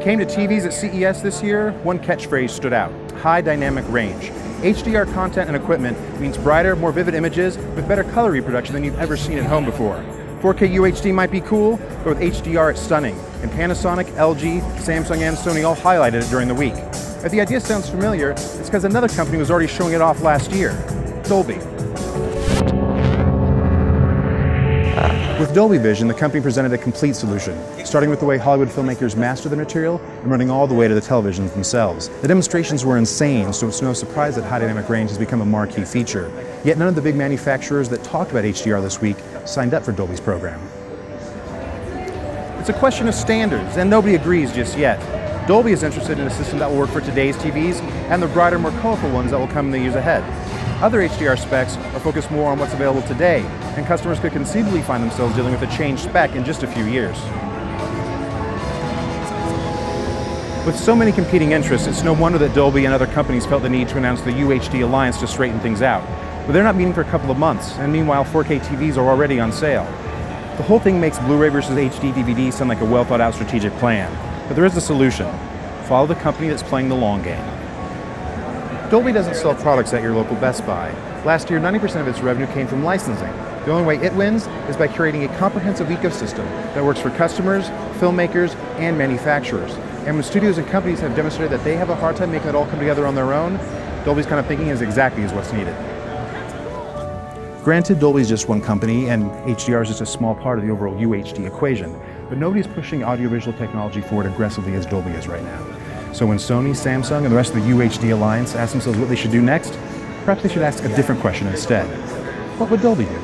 came to TVs at CES this year, one catchphrase stood out: high dynamic range. HDR content and equipment means brighter, more vivid images with better color reproduction than you've ever seen at home before. 4K UHD might be cool, but with HDR it's stunning. And Panasonic, LG, Samsung, and Sony all highlighted it during the week. If the idea sounds familiar, it's because another company was already showing it off last year: Dolby. With Dolby Vision, the company presented a complete solution, starting with the way Hollywood filmmakers master the material and running all the way to the televisions themselves. The demonstrations were insane, so it's no surprise that high dynamic range has become a marquee feature. Yet none of the big manufacturers that talked about HDR this week signed up for Dolby's program. It's a question of standards, and nobody agrees just yet. Dolby is interested in a system that will work for today's TVs and the brighter, more colorful ones that will come in the years ahead. Other HDR specs are focused more on what's available today, and customers could conceivably find themselves dealing with a changed spec in just a few years. With so many competing interests, it's no wonder that Dolby and other companies felt the need to announce the UHD Alliance to straighten things out. But they're not meeting for a couple of months, and meanwhile 4K TVs are already on sale. The whole thing makes Blu-ray versus HD DVD sound like a well-thought-out strategic plan. But there is a solution: follow the company that's playing the long game. Dolby doesn't sell products at your local Best Buy. Last year, 90% of its revenue came from licensing. The only way it wins is by creating a comprehensive ecosystem that works for customers, filmmakers, and manufacturers. And when studios and companies have demonstrated that they have a hard time making it all come together on their own, Dolby's kind of thinking is exactly what's needed. Granted, Dolby's just one company, and HDR is just a small part of the overall UHD equation, but nobody's pushing audiovisual technology forward aggressively as Dolby is right now. So when Sony, Samsung, and the rest of the UHD Alliance ask themselves what they should do next, perhaps they should ask a different question instead: what would Dolby do?